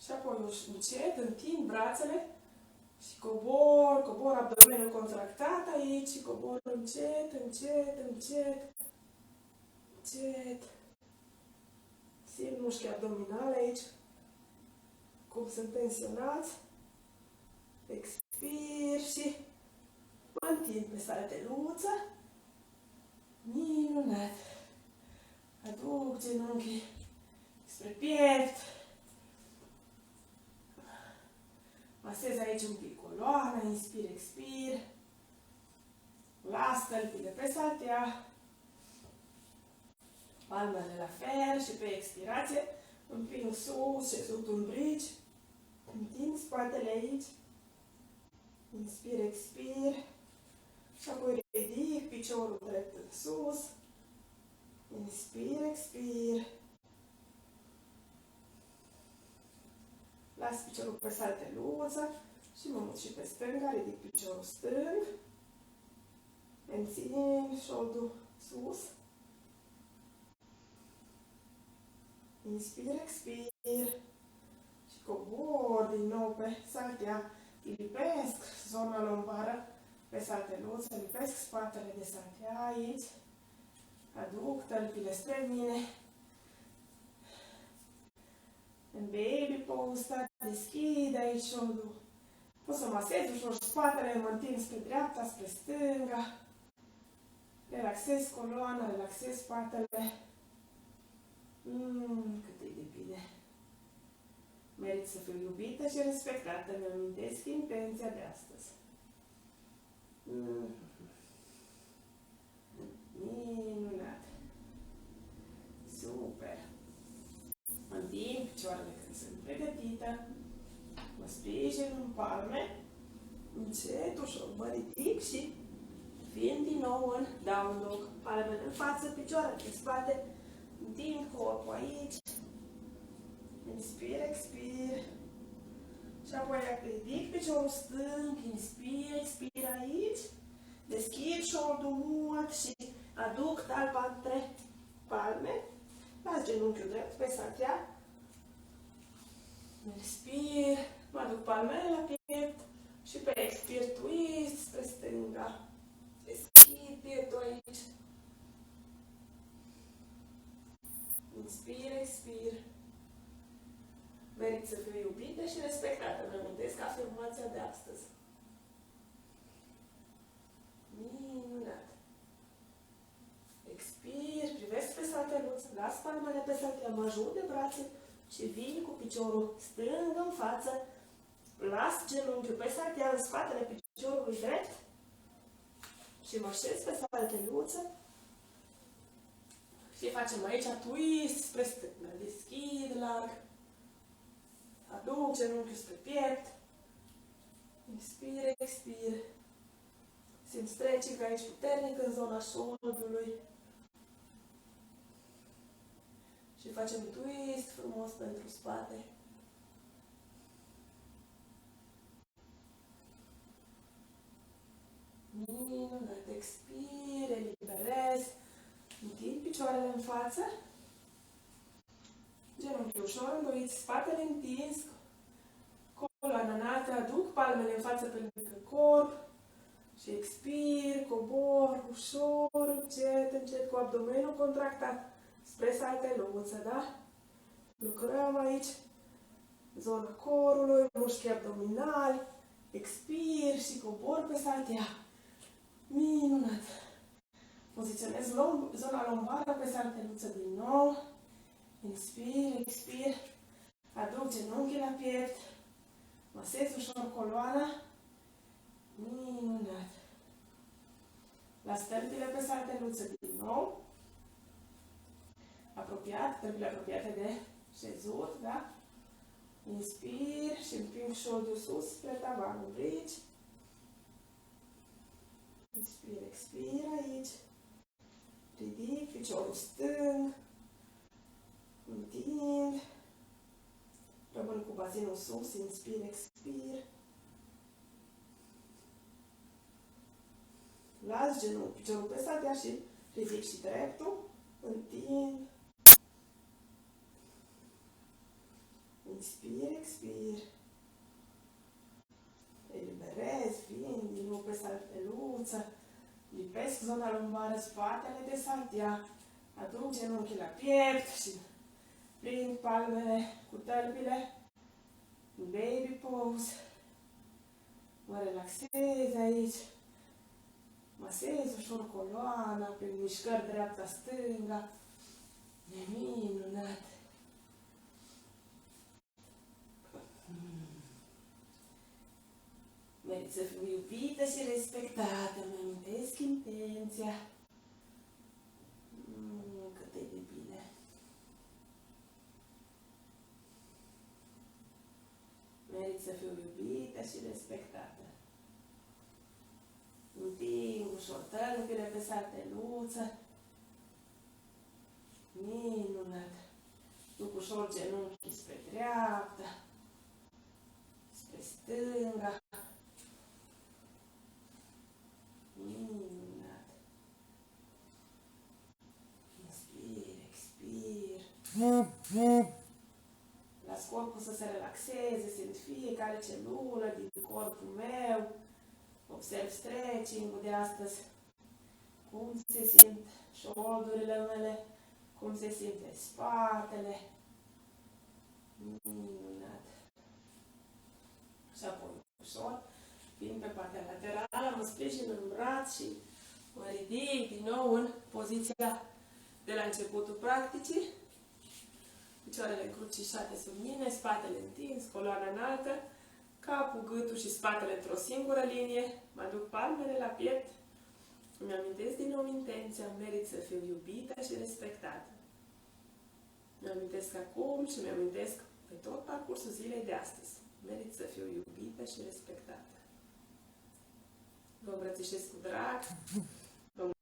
Și apoi încet, întind brațele și cobor abdomenul contractat aici și cobor încet, încet. Simt mușchii abdominale aici, cum sunt tensionați. Expir și mă întind pe salteluță. Minunat. Aduc genunchii spre piept. Masez aici un pic coloana, inspir, expir. Las tălpile pe saltea. Palmele la fel și pe expirație împing sus, șezut un bridge. Întind spatele aici. Inspir, expir. Și apoi ridic piciorul drept în sus. Inspir, expir. Las piciorul pe salteluță și mă mut și pe stânga, ridic piciorul stâng. Mențin șoldul sus. Inspir, expir. Și cobor din nou pe saltea. Lipesc zona lombară pe salteluță, lipesc spatele de saltea aici. Aduc tălpile spre mine. În baby pose, deschid aici șoldul. Pot să masez ușor spatele, mă întind spre dreapta, spre stânga. Relaxez coloana, relaxez spatele. Cât e de bine. Merit să fiu iubită și respectată. Mi amintesc intenția de astăzi. Minunat. Super. Întind picioarele când sunt pregătită. Mă sprijin în palme. Încet, ușor, mă ridic și vin din nou în down dog. Palmele în față, picioarele în spate. Întind corpul aici. Inspir, expir. Și apoi ridic piciorul stâng. Inspir, expir aici. Deschid șoldul mult și aduc talpa între palme. Las genunchiul drept pe saltea. Respir. Mă aduc palmele la piept. Și pe expir twist spre stânga. Deschid pieptul aici. Inspir, expir. Merit să fiu iubită și respectată. Îmi amintesc afirmația de astăzi. Minunat. Expir, privesc pe salteluță, las palmele pe saltea, mă ajut de brațe și vin cu piciorul stâng în față. Las genunchiul pe saltea, în spatele piciorului drept și mă așez pe salteluță. Și facem aici twist spre stânga. Deschid larg. Aduc genunchiul spre piept. Inspir, expir. Simt stretching aici puternic în zona șoldului. Și facem twist frumos pentru spate. Minunat. Expir, eliberez. Întind picioarele în față. Genunchiul ușor îndoit, spatele întins. Coloana înaltă, aduc palmele în față pe lângă corp. Și expir, cobor, ușor, încet, cu abdomenul contractat. Spre salteluță, da? Lucrăm aici. Zona corului, mușchii abdominali. Expir și cobor pe saltea. Minunat! Poziționez zona lombară pe salteluță din nou. Inspir, expir. Aduc genunchii la piept. Masez ușor coloana. Minunat! Las tălpile pe salteluță din nou. Apropiat, tălpile apropiate de șezut, da? Inspir și împing șoldul sus spre tavanul bridge. Inspir, expir aici. Ridic piciorul stâng. Întind. Rămân cu bazinul sus. Inspir, expir. Las genunchi, piciorul pe saltea și ridic și dreptul. Întind. Inspir, expir. Eliberez, vin din nou pe salteluță. Lipesc zona lumbară, spatele de saltea. Aduc genunchii la piept și prind palmele cu tălpile. Baby pose. Mă relaxez aici. Masez ușor coloana prin mișcări dreapta-stânga. E minunat. Merit să fiu iubită și respectată. Îmi amintesc intenția. Cât e de bine. Merit să fiu iubită și respectată. Împing ușor tălpile pe salteluță. Minunat. Duc ușor genunchii spre dreapta. Spre stânga. Minunat. Inspir, expir. Las corpul să se relaxeze, simt fiecare celulă din corpul meu. Observ stretching-ul de astăzi. Cum se simt șoldurile mele, cum se simte spatele. Minunat. Și apoi ușor vin pe partea laterală, mă sprijin în braț și mă ridic din nou în poziția de la începutul practicii. Picioarele încrucișate sub mine, spatele întins, coloana înaltă, capul, gâtul și spatele într-o singură linie. Mă aduc palmele la piept. Îmi amintesc din nou intenția, merit să fiu iubită și respectată. Îmi amintesc acum și îmi amintesc pe tot parcursul zilei de astăzi. Merit să fiu iubită și respectată. Vă îmbrățișez cu drag.